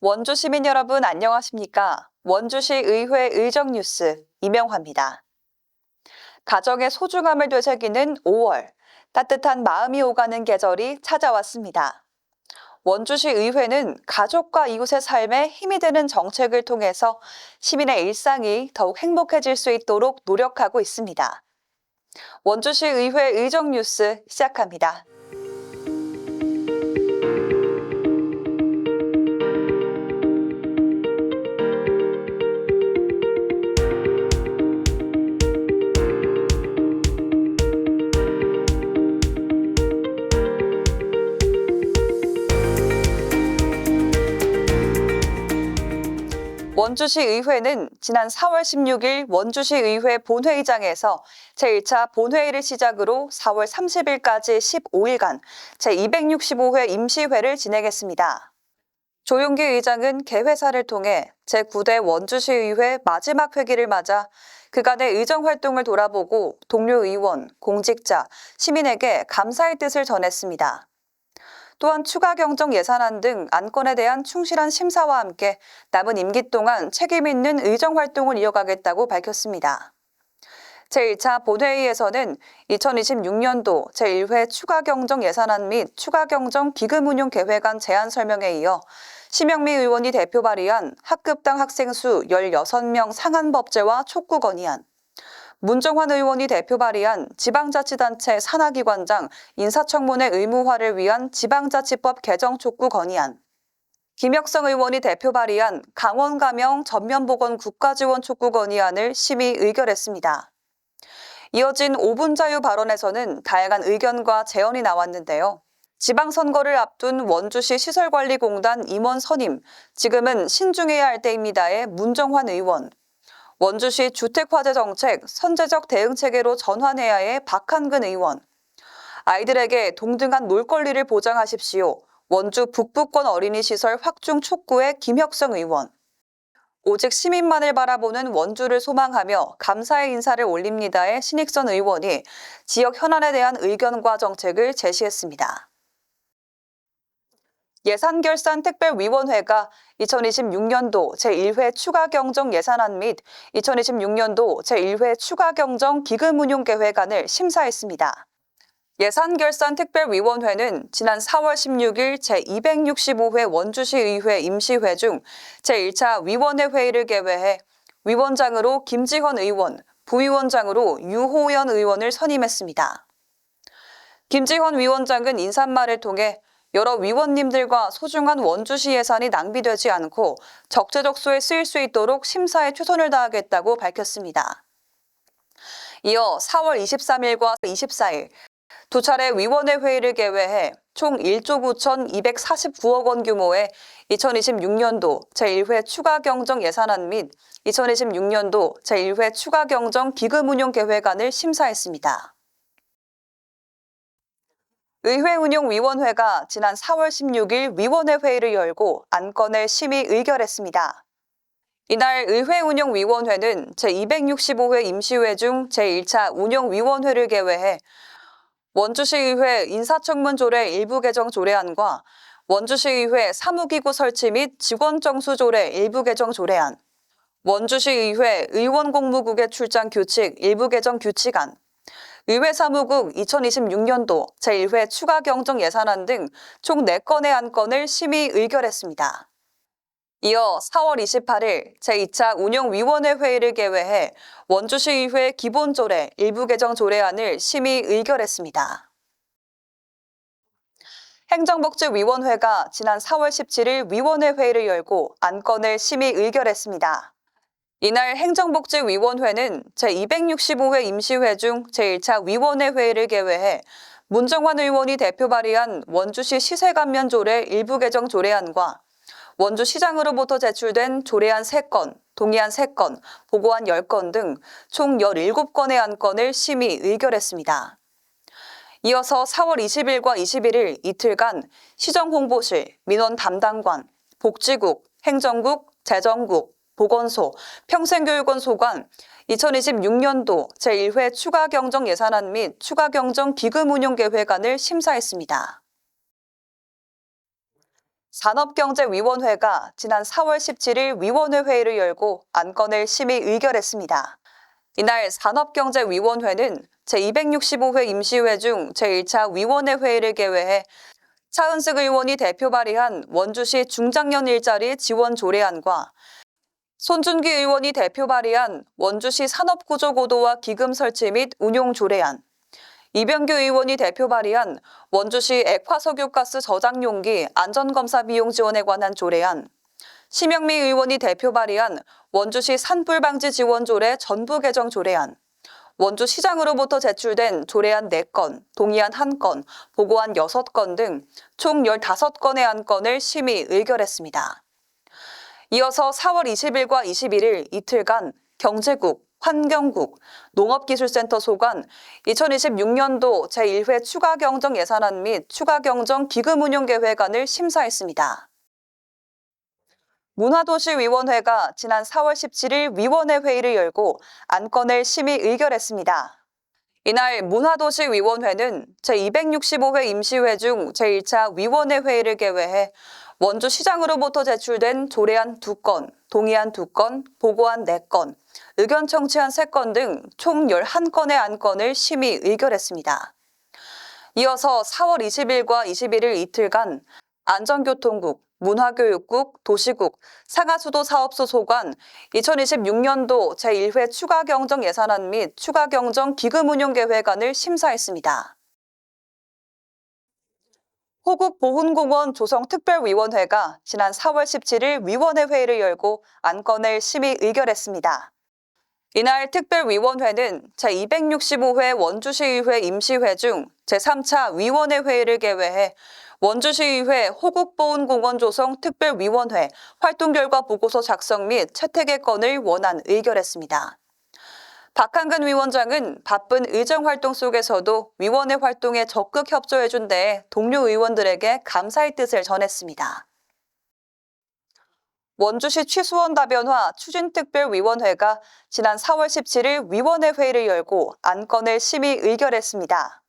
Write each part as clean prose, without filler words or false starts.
원주 시민 여러분 안녕하십니까? 원주시 의회 의정 뉴스 이명화입니다. 가정의 소중함을 되새기는 5월, 따뜻한 마음이 오가는 계절이 찾아왔습니다. 원주시 의회는 가족과 이웃의 삶에 힘이 되는 정책을 통해서 시민의 일상이 더욱 행복해질 수 있도록 노력하고 있습니다. 원주시 의회 의정 뉴스 시작합니다. 원주시 의회는 지난 4월 16일 원주시 의회 본회의장에서 제1차 본회의를 시작으로 4월 30일까지 15일간 제265회 임시회를 진행했습니다. 조용기 의장은 개회사를 통해 제9대 원주시 의회 마지막 회기를 맞아 그간의 의정 활동을 돌아보고 동료 의원, 공직자, 시민에게 감사의 뜻을 전했습니다. 또한 추가 경정 예산안 등 안건에 대한 충실한 심사와 함께 남은 임기 동안 책임 있는 의정 활동을 이어가겠다고 밝혔습니다. 제1차 본회의에서는 2026년도 제1회 추가 경정 예산안 및 추가 경정 기금 운용 계획안 제안 설명에 이어 심영미 의원이 대표 발의한 학급당 학생 수 16명 상한 법제화 촉구 건의안, 문정환 의원이 대표 발의한 지방자치단체 산하기관장 인사청문회 의무화를 위한 지방자치법 개정 촉구 건의안, 김혁성 의원이 대표 발의한 강원가명 전면보건 국가지원 촉구 건의안을 심의 의결했습니다. 이어진 5분 자유 발언에서는 다양한 의견과 제언이 나왔는데요. 지방선거를 앞둔 원주시 시설관리공단 임원 선임, 지금은 신중해야 할 때입니다의 문정환 의원, 원주시 주택화재 정책 선제적 대응 체계로 전환해야 해 박한근 의원, 아이들에게 동등한 놀 권리를 보장하십시오. 원주 북부권 어린이시설 확충 촉구의 김혁성 의원, 오직 시민만을 바라보는 원주를 소망하며 감사의 인사를 올립니다의 신익선 의원이 지역 현안에 대한 의견과 정책을 제시했습니다. 예산결산특별위원회가 2026년도 제1회 추가 경정 예산안 및 2026년도 제1회 추가 경정 기금 운용 계획안을 심사했습니다. 예산결산특별위원회는 지난 4월 16일 제265회 원주시 의회 임시회 중 제1차 위원회 회의를 개회해 위원장으로 김지헌 의원, 부위원장으로 유호연 의원을 선임했습니다. 김지헌 위원장은 인사말을 통해 여러 위원님들과 소중한 원주시 예산이 낭비되지 않고 적재적소에 쓰일 수 있도록 심사에 최선을 다하겠다고 밝혔습니다. 이어 4월 23일과 24일 두 차례 위원회 회의를 개회해 총 1조 9,249억 원 규모의 2026년도 제1회 추가 경정 예산안 및 2026년도 제1회 추가 경정 기금 운용 계획안을 심사했습니다. 의회운용위원회가 지난 4월 16일 위원회 회의를 열고 안건을 심의 의결했습니다. 이날 의회운용위원회는 제265회 임시회 중 제1차 운영위원회를 개회해 원주시의회 인사청문조례 일부 개정 조례안과 원주시의회 사무기구 설치 및 직원정수조례 일부 개정 조례안, 원주시의회 의원공무국의 출장 규칙 일부 개정 규칙안, 의회사무국 2026년도 제1회 추가 경정 예산안 등 총 4건의 안건을 심의 의결했습니다. 이어 4월 28일 제2차 운영위원회 회의를 개회해 원주시의회 기본조례 일부 개정 조례안을 심의 의결했습니다. 행정복지위원회가 지난 4월 17일 위원회 회의를 열고 안건을 심의 의결했습니다. 이날 행정복지위원회는 제265회 임시회 중 제1차 위원회 회의를 개회해 문정환 의원이 대표 발의한 원주시 시세감면조례 일부 개정 조례안과 원주시장으로부터 제출된 조례안 3건, 동의안 3건, 보고안 10건 등 총 17건의 안건을 심의 의결했습니다. 이어서 4월 20일과 21일 이틀간 시정홍보실, 민원 담당관, 복지국, 행정국, 재정국, 보건소, 평생교육원 소관, 2026년도 제1회 추가 경정 예산안 및 추가 경정 기금 운용 계획안을 심사했습니다. 산업경제위원회가 지난 4월 17일 위원회 회의를 열고 안건을 심의 의결했습니다. 이날 산업경제위원회는 제265회 임시회 중 제1차 위원회 회의를 개회해 차은숙 의원이 대표 발의한 원주시 중장년 일자리 지원 조례안과 손준기 의원이 대표 발의한 원주시 산업구조 고도화 기금 설치 및 운용 조례안, 이병규 의원이 대표 발의한 원주시 액화석유가스 저장용기 안전검사 비용 지원에 관한 조례안, 심영미 의원이 대표 발의한 원주시 산불방지 지원 조례 전부 개정 조례안, 원주시장으로부터 제출된 조례안 4건, 동의안 1건, 보고안 6건 등 총 15건의 안건을 심의 의결했습니다. 이어서 4월 20일과 21일 이틀간 경제국, 환경국, 농업기술센터 소관 2026년도 제1회 추가경정 예산안 및 추가경정 기금운용계획안을 심사했습니다. 문화도시위원회가 지난 4월 17일 위원회 회의를 열고 안건을 심의 의결했습니다. 이날 문화도시위원회는 제265회 임시회 중 제1차 위원회 회의를 개회해 원주시장으로부터 제출된 조례안 2건, 동의안 2건, 보고안 4건, 의견 청취안 3건 등 총 11건의 안건을 심의 의결했습니다. 이어서 4월 20일과 21일 이틀간 안전교통국, 문화교육국, 도시국, 상하수도 사업소 소관 2026년도 제1회 추가경정 예산안 및 추가경정 기금운용계획안을 심사했습니다. 호국보훈공원 조성특별위원회가 지난 4월 17일 위원회 회의를 열고 안건을 심의 의결했습니다. 이날 특별위원회는 제265회 원주시의회 임시회 중 제3차 위원회 회의를 개회해 원주시의회 호국보훈공원 조성 특별위원회 활동 결과 보고서 작성 및 채택의 건을 원안 의결했습니다. 박한근 위원장은 바쁜 의정활동 속에서도 위원회 활동에 적극 협조해준 데 동료 의원들에게 감사의 뜻을 전했습니다. 원주시 취수원 다변화 추진특별위원회가 지난 4월 17일 위원회 회의를 열고 안건을 심의 의결했습니다.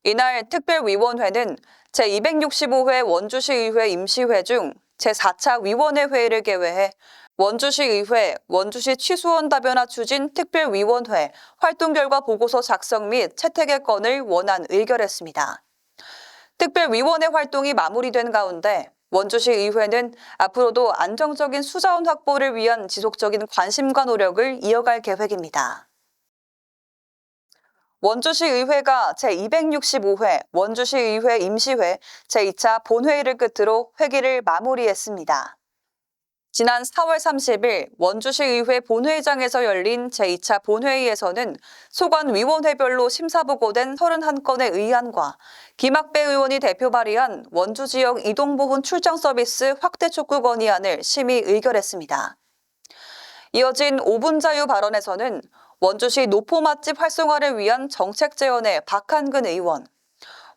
이날 특별위원회는 제265회 원주시의회 임시회 중 제4차 위원회 회의를 개회해 원주시의회 원주시 취수원 다변화 추진 특별위원회 활동 결과 보고서 작성 및 채택의 건을 원안 의결했습니다. 특별위원회 활동이 마무리된 가운데 원주시의회는 앞으로도 안정적인 수자원 확보를 위한 지속적인 관심과 노력을 이어갈 계획입니다. 원주시의회가 제265회 원주시의회 임시회 제2차 본회의를 끝으로 회기를 마무리했습니다. 지난 4월 30일 원주시의회 본회의장에서 열린 제2차 본회의에서는 소관위원회별로 심사보고된 31건의 의안과 김학배 의원이 대표 발의한 원주지역 이동보훈 출장 서비스 확대 촉구 건의안을 심의 의결했습니다. 이어진 5분 자유 발언에서는 원주시 노포 맛집 활성화를 위한 정책 제언의 박한근 의원,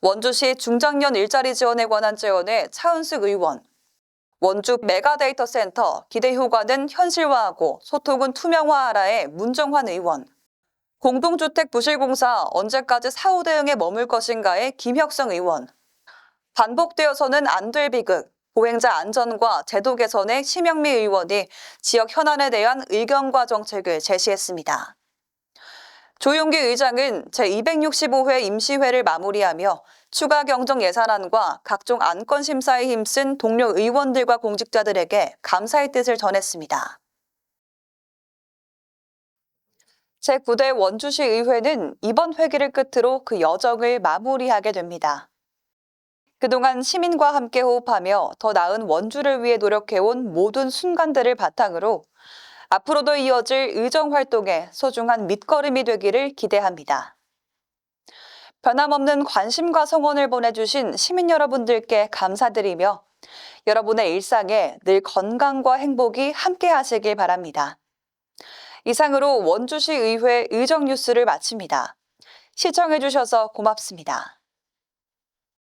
원주시 중장년 일자리 지원에 관한 제언의 차은숙 의원, 원주 메가데이터 센터 기대 효과는 현실화하고 소통은 투명화하라의 문정환 의원, 공동주택 부실공사 언제까지 사후 대응에 머물 것인가의 김혁성 의원, 반복되어서는 안 될 비극, 보행자 안전과 제도 개선의 심영미 의원이 지역 현안에 대한 의견과 정책을 제시했습니다. 조용기 의장은 제265회 임시회를 마무리하며 추가 경정 예산안과 각종 안건 심사에 힘쓴 동료 의원들과 공직자들에게 감사의 뜻을 전했습니다. 제9대 원주시의회는 이번 회기를 끝으로 그 여정을 마무리하게 됩니다. 그동안 시민과 함께 호흡하며 더 나은 원주를 위해 노력해온 모든 순간들을 바탕으로 앞으로도 이어질 의정활동에 소중한 밑거름이 되기를 기대합니다. 변함없는 관심과 성원을 보내주신 시민 여러분들께 감사드리며 여러분의 일상에 늘 건강과 행복이 함께 하시길 바랍니다. 이상으로 원주시의회 의정뉴스를 마칩니다. 시청해주셔서 고맙습니다.